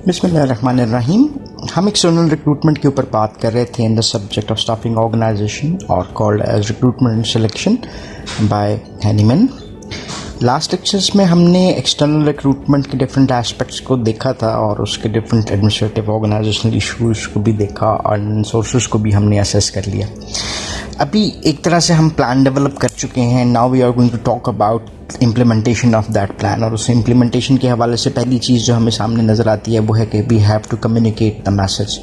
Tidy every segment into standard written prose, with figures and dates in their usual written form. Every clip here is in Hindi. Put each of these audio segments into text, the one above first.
बिस्मिल्लाहिर्रहमानिर्रहीम। हम एक्सटर्नल रिक्रूटमेंट के ऊपर बात कर रहे थे in the subject of staffing organization और called as recruitment and selection by Heneman. Last lectures में हमने एक्सटर्नल रिक्रूटमेंट के डिफरेंट एस्पेक्ट्स को देखा था और उसके डिफरेंट एडमिनिस्ट्रेटिव ऑर्गेनाइजेशनल इश्यूज़ को भी देखा और सोर्सेज को भी हमने असेस कर लिया। अभी एक तरह से हम प्लान डेवलप कर चुके हैं। Now we are going to talk about implementation of that plan. और उस इम्प्लीमेंटेशन के हवाले से पहली चीज़ जो हमें सामने नज़र आती है वो है कि we have to communicate the message.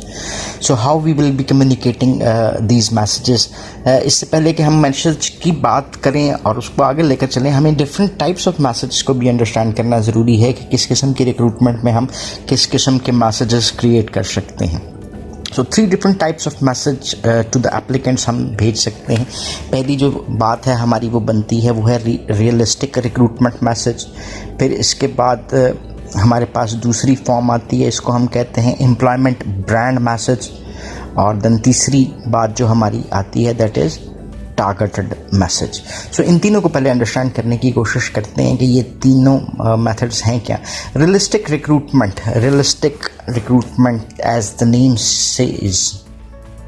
So how we will be communicating these messages. इससे पहले कि हम मैसेज की बात करें और उसको आगे लेकर चलें, हमें डिफरेंट टाइप्स ऑफ मैसेज को भी अंडरस्टैंड करना ज़रूरी है कि किस किस्म की रिक्रूटमेंट में हम किस किस्म के मैसेजेस क्रिएट कर सकते हैं। So 3 different types of message to the applicants हम भेज सकते हैं। पहली जो बात है हमारी वो बनती है वो है रियलिस्टिक रिक्रूटमेंट मैसेज। फिर इसके बाद हमारे पास दूसरी फॉर्म आती है, इसको हम कहते हैं एम्प्लॉयमेंट ब्रांड मैसेज। और देन तीसरी बात जो हमारी आती है दैट इज़ टारगेटेड मैसेज। सो इन तीनों को पहले अंडरस्टैंड करने की कोशिश करते हैं कि ये तीनों मेथड्स हैं क्या। Realistic recruitment as the name says,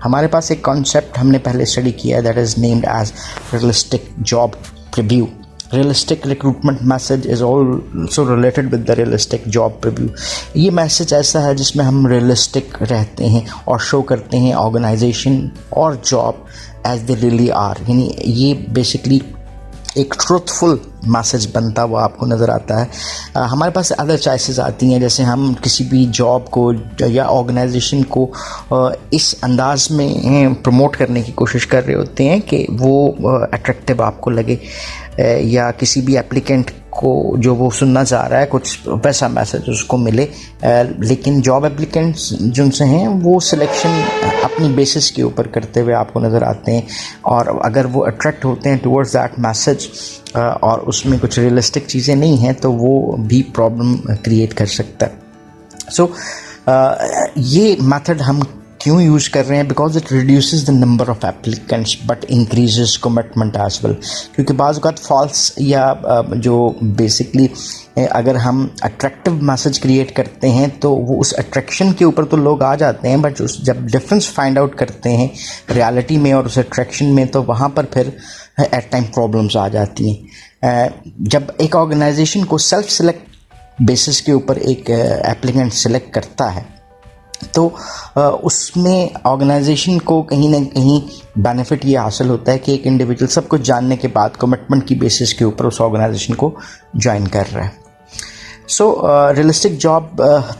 हमारे पास एक कॉन्सेप्ट हमने पहले स्टडी किया that is named as realistic job preview. Realistic recruitment message is also related with the realistic job preview. ये मैसेज ऐसा है जिसमें हम रियलिस्टिक रहते हैं और शो करते हैं ऑर्गेनाइजेशन और job as they really are, यानी ये बेसिकली एक ट्रूथफुल मैसेज बनता हुआ आपको नज़र आता है। हमारे पास अदर चॉइसेस आती हैं, जैसे हम किसी भी जॉब को या ऑर्गेनाइजेशन को इस अंदाज में प्रमोट करने की कोशिश कर रहे होते हैं कि वो अट्रैक्टिव आपको लगे या किसी भी एप्लीकेंट को जो वो सुनना चाह रहा है कुछ वैसा मैसेज उसको मिले। लेकिन जॉब एप्लीकेंट्स जिनसे हैं वो सिलेक्शन अपनी बेसिस के ऊपर करते हुए आपको नज़र आते हैं, और अगर वो अट्रैक्ट होते हैं टुवर्ड्स दैट मैसेज और उसमें कुछ रियलिस्टिक चीज़ें नहीं हैं तो वो भी प्रॉब्लम क्रिएट कर सकता है। सो ये मेथड हम क्यों यूज़ कर रहे हैं? Because it reduces the number of applicants but increases commitment as well. क्योंकि बाज़ औक़ात फॉल्स या जो बेसिकली अगर हम अट्रैक्टिव मैसेज क्रिएट करते हैं तो वो उस अट्रैक्शन के ऊपर तो लोग आ जाते हैं, बट जब डिफरेंस फाइंड आउट करते हैं रियलिटी में और उस अट्रैक्शन में तो वहाँ पर फिर एट टाइम प्रॉब्लम्स आ जाती हैं। जब एक ऑर्गेनाइजेशन को सेल्फ सेलेक्ट बेसिस के ऊपर एक एप्लीकेंट सेलेक्ट करता है तो उसमें ऑर्गेनाइजेशन को कहीं ना कहीं बेनिफिट ये हासिल होता है कि एक इंडिविजुअल सब कुछ जानने के बाद कमिटमेंट की बेसिस के ऊपर उस ऑर्गेनाइजेशन को ज्वाइन कर रहा है। सो रियलिस्टिक जॉब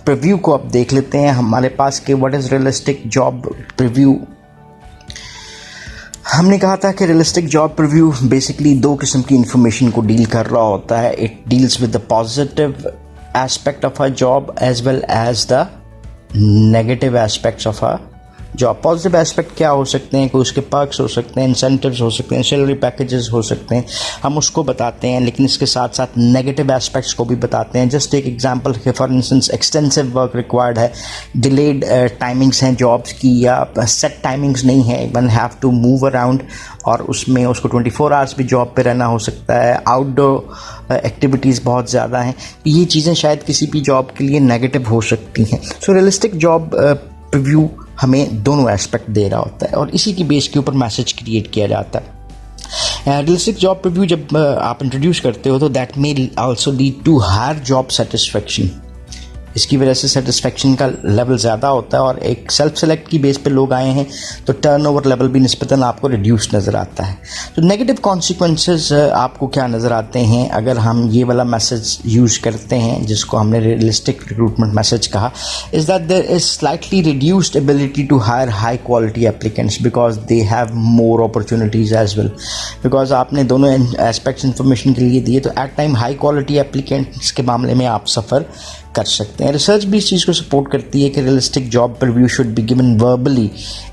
प्रीव्यू को अब देख लेते हैं हमारे पास कि what is realistic job preview. हमने कहा था कि रियलिस्टिक जॉब प्रीव्यू बेसिकली 2 किस्म की इंफॉर्मेशन को डील कर रहा होता है। It deals with the positive aspect of a job as well as the negative aspects of a job. Positive aspect क्या हो सकते हैं? कोई उसके पर्क्स हो सकते हैं, इंसेंटिव्स हो सकते हैं, सैलरी पैकेजेस हो सकते हैं, हम उसको बताते हैं, लेकिन इसके साथ साथ नेगेटिव एस्पेक्ट्स को भी बताते हैं। जस्ट एक एग्जांपल कि for instance extensive work required है, डिलेड टाइमिंग्स हैं जॉब्स की या सेट टाइमिंग्स नहीं है, one have to move around और उसमें उसको 24 आवर्स भी जॉब पे रहना हो सकता है, आउटडोर एक्टिविटीज़ बहुत ज़्यादा हैं। ये चीज़ें शायद किसी भी जॉब के लिए नेगेटिव हो सकती हैं। सो रियलिस्टिक जॉब प्रीव्यू हमें दोनों एस्पेक्ट दे रहा होता है और इसी की बेस के ऊपर मैसेज क्रिएट किया जाता है। रियलिस्टिक जॉब प्रीव्यू जब आप इंट्रोड्यूस करते हो तो that may also lead to higher job satisfaction. इसकी वजह से सेटिस्फेक्शन का लेवल ज़्यादा होता है और एक सेल्फ सेलेक्ट की बेस पे लोग आए हैं तो टर्नओवर लेवल भी निस्बतन आपको रिड्यूस नज़र आता है। तो नेगेटिव कॉन्सिक्वेंसेस आपको क्या नज़र आते हैं अगर हम ये वाला मैसेज यूज़ करते हैं जिसको हमने रियलिस्टिक रिक्रूटमेंट मैसेज कहा, is that there is slightly reduced ability to hire high quality applicants because they have more opportunities as well. Because आपने दोनों एस्पेक्ट्स इन्फॉर्मेशन के लिए दिए तो at time high quality applicants के मामले में आप सफ़र कर सकते हैं। रिसर्च भी इस चीज़ को सपोर्ट करती है कि realistic job preview should be given verbally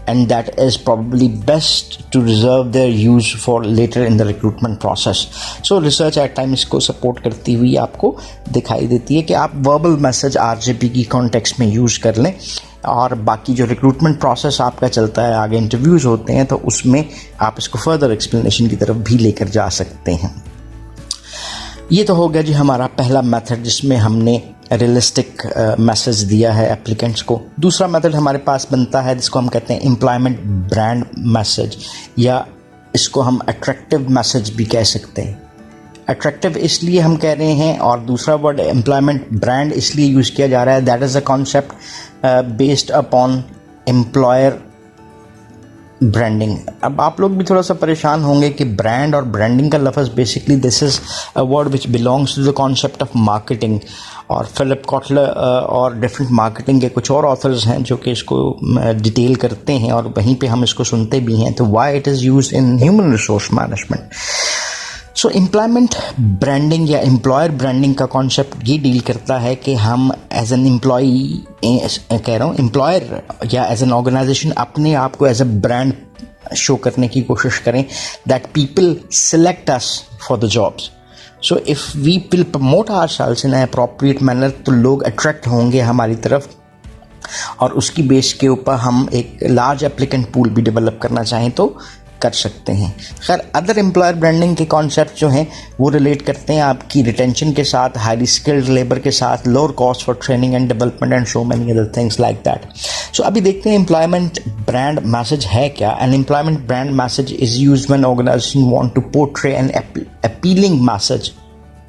and that is probably best to reserve their use for later in the recruitment process. So research at time इसको सपोर्ट करती हुई आपको दिखाई देती है कि आप वर्बल मैसेज आरजेपी की कॉन्टेक्स्ट में यूज़ कर लें और बाकी जो रिक्रूटमेंट प्रोसेस आपका चलता है, आगे इंटरव्यूज़ होते हैं तो उसमें आप इसको फर्दर एक्सप्लेनेशन की तरफ भी लेकर जा सकते हैं। ये तो हो गया जी हमारा पहला मेथड जिसमें हमने रियलिस्टिक मैसेज दिया है एप्लीकेंट्स को। दूसरा मेथड हमारे पास बनता है जिसको हम कहते हैं एम्प्लॉयमेंट ब्रांड मैसेज, या इसको हम अट्रैक्टिव मैसेज भी कह सकते हैं। अट्रैक्टिव इसलिए हम कह रहे हैं, और दूसरा वर्ड एम्प्लॉयमेंट ब्रांड इसलिए यूज़ किया जा रहा है, that is a concept based upon employer branding. अब आप लोग भी थोड़ा सा परेशान होंगे कि ब्रांड और ब्रांडिंग का लफ्ज़ basically this is a word which belongs to the concept of marketing, और फिलिप कॉटलर और डिफरेंट मार्केटिंग के कुछ और ऑथर्स हैं जो कि इसको डिटेल करते हैं और वहीं पे हम इसको सुनते भी हैं। तो why it is used in human resource management. So employment branding या एम्प्लॉयर ब्रांडिंग का कॉन्सेप्ट ये डील करता है कि हम एज एन एम्प्लॉई, कह रहा हूँ एम्प्लॉयर या एज एन ऑर्गेनाइजेशन, अपने आप को एज अ ब्रांड शो करने की कोशिश करें, that people select us for the jobs. So if we will promote ourselves in appropriate manner, तो लोग अट्रैक्ट होंगे हमारी तरफ, और उसकी बेस के ऊपर हम एक लार्ज एप्लीकेंट पूल भी डेवलप करना चाहें तो कर सकते हैं। खैर, अदर एम्प्लॉयर ब्रांडिंग के कॉन्सेप्ट जो हैं वो रिलेट करते हैं आपकी रिटेंशन के साथ, हाईली स्किल्ड लेबर के साथ, lower cost for training and development and so many other things like that. So अभी देखते हैं एम्प्लॉयमेंट ब्रांड मैसेज है क्या। An employment brand message is used when organization want to portray an appealing message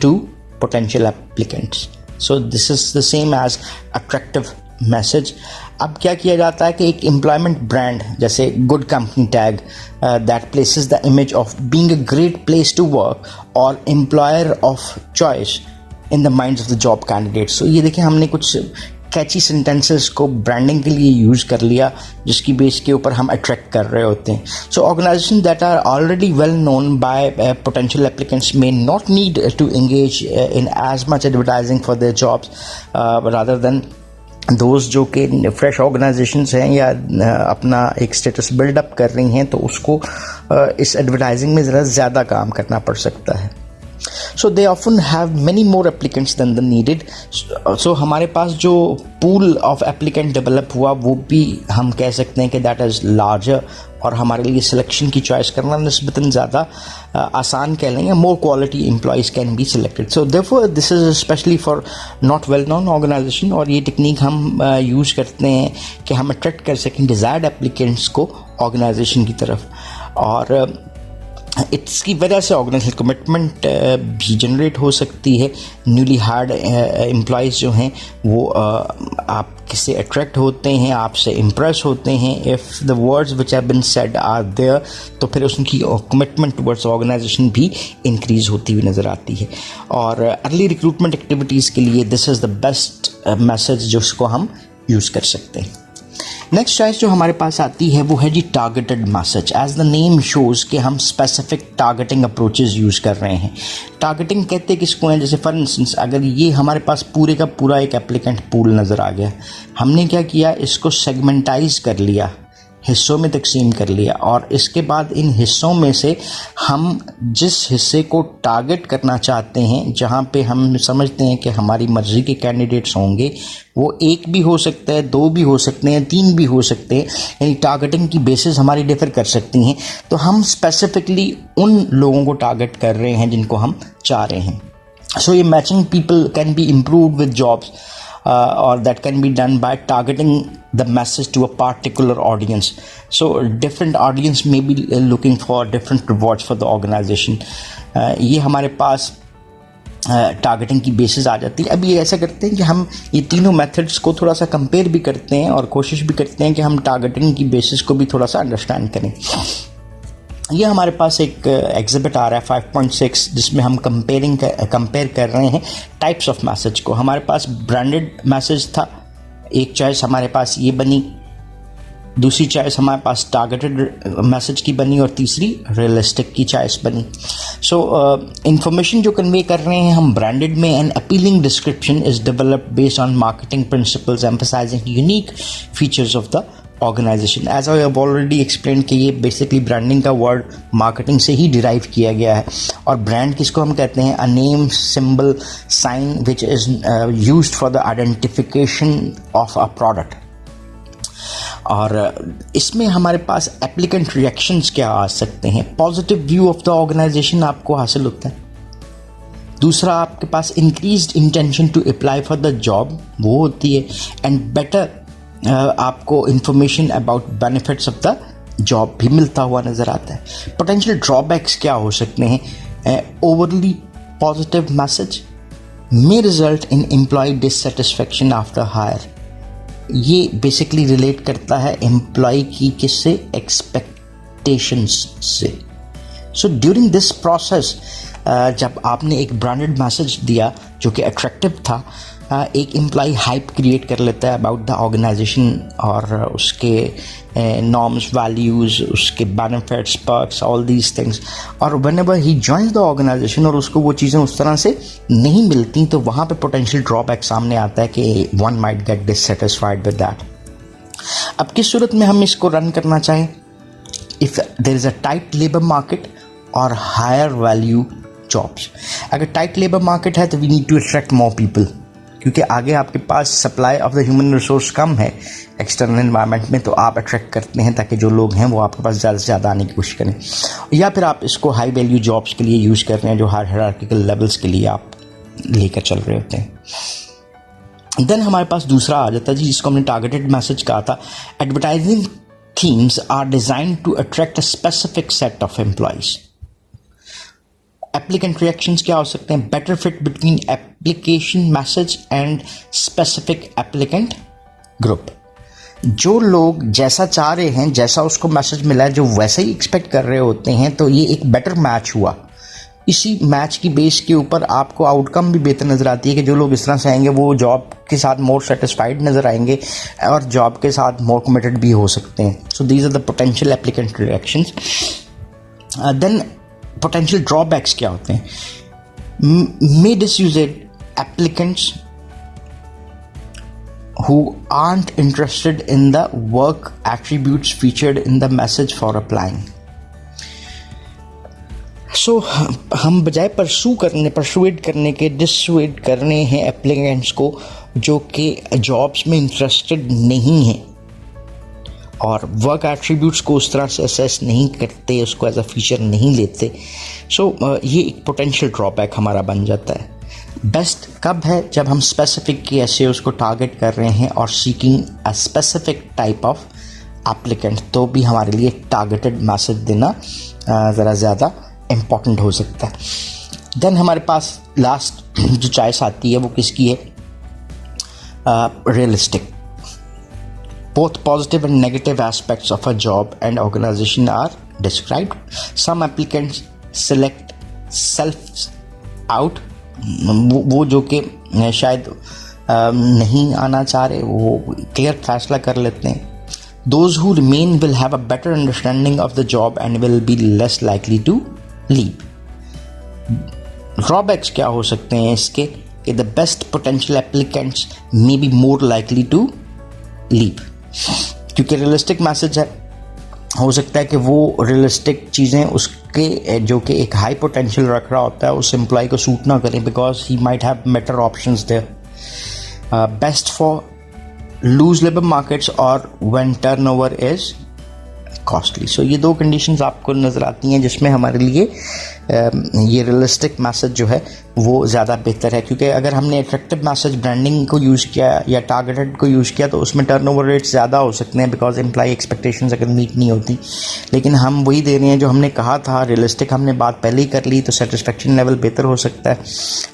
to potential applicants. So this is the same as attractive message. अब क्या किया जाता है कि एक एम्प्लॉयमेंट ब्रांड जैसे good company tag that places the image of being a great place to work और employer of choice in the minds of the job candidates. So ये देखिए, हमने कुछ कैची सेंटेंसेस को ब्रांडिंग के लिए यूज़ कर लिया जिसकी बेस के ऊपर हम अट्रैक्ट कर रहे होते हैं। So organization that are already well known by potential applicants may not need to engage in as much advertising for their jobs rather than दोस्त जो कि फ्रेश ऑर्गेनाइजेशंस हैं या अपना एक स्टेटस बिल्डअप कर रही हैं, तो उसको इस एडवर्टाइजिंग में ज़रा ज़्यादा काम करना पड़ सकता है। So they often have many more applicants than the needed. So हमारे पास जो पूल ऑफ एप्लीकेंट डेवलप हुआ वो भी हम कह सकते हैं कि दैट इज़ लार्जर, और हमारे लिए सिलेक्शन की चॉइस करना निस्बतन ज़्यादा आसान कह लेंगे। More quality employees can be selected. So therefore this is specially for not well known organization, और ये टेक्निक हम यूज़ करते हैं कि हम अट्रैक्ट कर सकें डिज़ायर्ड एप्लीकेंट्स को ऑर्गेनाइजेशन की तरफ, और इसकी वजह से ऑर्गेनाइजेशन कमिटमेंट भी जनरेट हो सकती है। न्यूली हायर्ड एम्प्लॉयज़ जो हैं वो आपसे अट्रैक्ट होते हैं, आपसे इम्प्रेस होते हैं। If the words which have been said are there, तो फिर उसकी कमिटमेंट टुवर्ड्स ऑर्गेनाइजेशन भी इंक्रीज़ होती हुई नज़र आती है। और अर्ली रिक्रूटमेंट एक्टिविटीज़ के लिए this is the best message जिसको हम यूज़ कर सकते हैं। नेक्स्ट चॉइस जो हमारे पास आती है वो है जी targeted message. As the name shows कि हम स्पेसिफिक टारगेटिंग अप्रोचेज़ यूज़ कर रहे हैं। टारगेटिंग कहते किसको हैं, जैसे फॉर इंस्टेंस अगर ये हमारे पास पूरे का पूरा एक एप्लीकेंट पूल नज़र आ गया, हमने क्या किया, इसको सेगमेंटाइज कर लिया, हिस्सों में तकसीम कर लिया, और इसके बाद इन हिस्सों में से हम जिस हिस्से को टारगेट करना चाहते हैं, जहां पे हम समझते हैं कि हमारी मर्ज़ी के कैंडिडेट्स होंगे, वो एक भी हो सकता है, दो भी हो सकते हैं, तीन भी हो सकते हैं, यानी टारगेटिंग की बेसिस हमारी डिफर कर सकती हैं। तो हम स्पेसिफिकली उन लोगों को टारगेट कर रहे हैं जिनको हम चाह रहे हैं। सो ये matching people can be improved with jobs or that can be done by targeting the message to a particular audience. So different audience may be looking for different rewards for the organization. ये हमारे पास टारगेटिंग की बेसिस आ जाती है। अब ये ऐसा करते हैं कि हम ये तीनों मेथड्स को थोड़ा सा कंपेयर भी करते हैं और कोशिश भी करते हैं कि हम टारगेटिंग की बेसिस को भी थोड़ा सा अंडरस्टैंड करें। ये हमारे पास एक एग्जिबिट आ रहा है 5.6 जिसमें हम कंपेयर कर रहे हैं टाइप्स ऑफ मैसेज को। हमारे पास ब्रांडेड मैसेज था, एक चॉइस हमारे पास ये बनी, दूसरी चॉइस हमारे पास टारगेटेड मैसेज की बनी, और तीसरी रियलिस्टिक की चॉइस बनी। सो इंफॉर्मेशन जो कन्वे कर रहे हैं हम ब्रांडेड में, an appealing description is developed based on marketing principles emphasising unique features of the organisation. As I have already explain कि ये बेसिकली ब्रांडिंग का वर्ड मार्केटिंग से ही डिराइव किया गया है, और ब्रांड किसको हम कहते हैं, a name, symbol, sign which is used for the identification of a product. और इसमें हमारे पास एप्लीकेंट रिएक्शंस क्या आ सकते हैं। Positive view of the organization आपको हासिल होता है, दूसरा आपके पास increased intention to apply for the job वो होती है, एंड बेटर आपको information about benefits of the job भी मिलता हुआ नज़र आता है। पोटेंशियल ड्रॉबैक्स क्या हो सकते हैं? Overly positive message may result in employee dissatisfaction after hire. ये बेसिकली रिलेट करता है एम्प्लॉय की किससे? एक्सपेक्टेशंस से। सो ड्यूरिंग दिस प्रोसेस जब आपने एक ब्रांडेड मैसेज दिया जो कि अट्रैक्टिव था, एक एम्प्लॉय हाइप क्रिएट कर लेता है अबाउट द ऑर्गेनाइजेशन और उसके नॉर्म्स, वैल्यूज़, उसके benefits, perks, all these things, और whenever he joins the organization और उसको वो चीज़ें उस तरह से नहीं मिलती, तो वहाँ पे पोटेंशियल ड्रॉबैक सामने आता है कि one might get dissatisfied with that. अब किस सूरत में हम इसको रन करना चाहें? If there is a tight labour market और हायर वैल्यू जॉब्स। अगर टाइट लेबर मार्केट है तो we need to attract more people, क्योंकि आगे आपके पास supply of the human resource कम है एक्सटर्नल एनवायरनमेंट में, तो आप अट्रैक्ट करते हैं ताकि जो लोग हैं वो आपके पास ज़्यादा से ज़्यादा आने की कोशिश करें, या फिर आप इसको हाई वैल्यू जॉब्स के लिए यूज़ कर रहे हैं जो हायरार्किकल लेवल्स के लिए आप लेकर चल रहे होते हैं। देन हमारे पास दूसरा आ जाता है जी, जिसको हमने टारगेटेड मैसेज कहा था। Advertising themes are designed to attract a specific set of employees. Applicant reactions क्या हो सकते हैं? Better fit between application message and specific applicant group. जो लोग जैसा चाह रहे हैं, जैसा उसको मैसेज मिला है, जो वैसे ही एक्सपेक्ट कर रहे होते हैं, तो ये एक बेटर मैच हुआ। इसी मैच की बेस के ऊपर आपको आउटकम भी बेहतर नज़र आती है कि जो लोग इस तरह से आएंगे वो जॉब के साथ मोर सेटिस्फाइड नज़र आएंगे और जॉब के साथ मोर कमिटेड भी हो सकते हैं। So these are the potential applicant reactions. Then potential drawbacks क्या होते हैं? May dissuade applicants who aren't interested in the work attributes featured in the message for applying. So हम बजाय परसुएड करने के डिसुएड करने हैं एप्लीकेंट्स को जो कि जॉब्स में इंटरेस्टेड नहीं हैं और वर्क एट्रीब्यूट्स को उस तरह से असेस नहीं करते, उसको एज अ फीचर नहीं लेते। सो ये एक पोटेंशियल ड्रॉबैक हमारा बन जाता है। बेस्ट कब है? जब हम स्पेसिफिक की ऐसे उसको टारगेट कर रहे हैं और seeking a specific type of applicant, तो भी हमारे लिए टारगेटेड मैसेज देना ज़रा ज़्यादा इम्पॉर्टेंट हो सकता है। देन हमारे पास लास्ट जो चॉइस आती है वो किसकी है? Realistic. Both positive and negative aspects of a job and organization are described. Some applicants select self out, वो जो कि शायद नहीं आना चाह रहे वो क्लियर फैसला कर लेते हैं। Those who remain will have a better understanding of the job and will be less likely to leave. Drawbacks क्या हो सकते हैं इसके? कि the best potential applicants may be more likely to leave. क्योंकि रियलिस्टिक मैसेज है, हो सकता है कि वो रियलिस्टिक चीज़ें उसके जो कि एक हाई पोटेंशियल रख रहा होता है उस एम्प्लॉय को सूट ना करें, because he might have better options there. Best for loose labour markets और when turnover is costly. So ये दो कंडीशंस आपको नज़र आती हैं जिसमें हमारे लिए ये रियलिस्टिक मैसेज जो है वो ज़्यादा बेहतर है, क्योंकि अगर हमने अट्रैक्टिव मैसेज ब्रांडिंग को यूज़ किया या टारगेटेड को यूज़ किया तो उसमें टर्नओवर रेट्स ज़्यादा हो सकते हैं बिकॉज एम्प्लॉय एक्सपेक्टेशंस अगर मीट नहीं होती। लेकिन हम वही दे रहे हैं जो हमने कहा था, रियलिस्टिक हमने बात पहले ही कर ली, तो सेटिस्फेक्शन लेवल बेहतर हो सकता है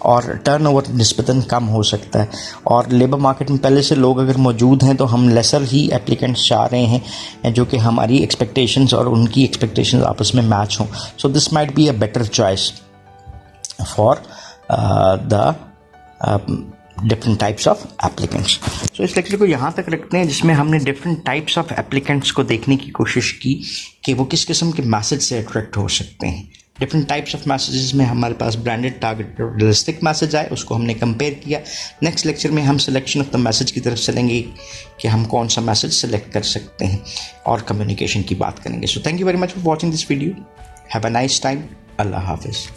और टर्नओवर निस्बतन कम हो सकता है। और लेबर मार्केट में पहले से लोग अगर मौजूद हैं तो हम लेसर ही एप्लीकेंट्स चाह रहे हैं जो कि हमारी एक्सपेक्टेशंस और उनकी एक्सपेक्टेशंस आपस में मैच हों। So this might be a better choice for the different types of applicants. So इस लेक्चर को यहाँ तक रखते हैं जिसमें हमने different types of applicants को देखने की कोशिश की कि वो किस किस्म के मैसेज से अट्रैक्ट हो सकते हैं। डिफरेंट टाइप्स ऑफ मैसेजेस में हमारे पास ब्रांडेड, टारगेटेड, रियलिस्टिक मैसेज आए, उसको हमने कंपेयर किया। नेक्स्ट लेक्चर में हम सिलेक्शन ऑफ द मैसेज की तरफ चलेंगे कि हम कौन सा मैसेज सेलेक्ट कर सकते हैं और कम्युनिकेशन की बात करेंगे। So thank you very much for watching this video. Have a nice time. अल्लाह हाफिज़।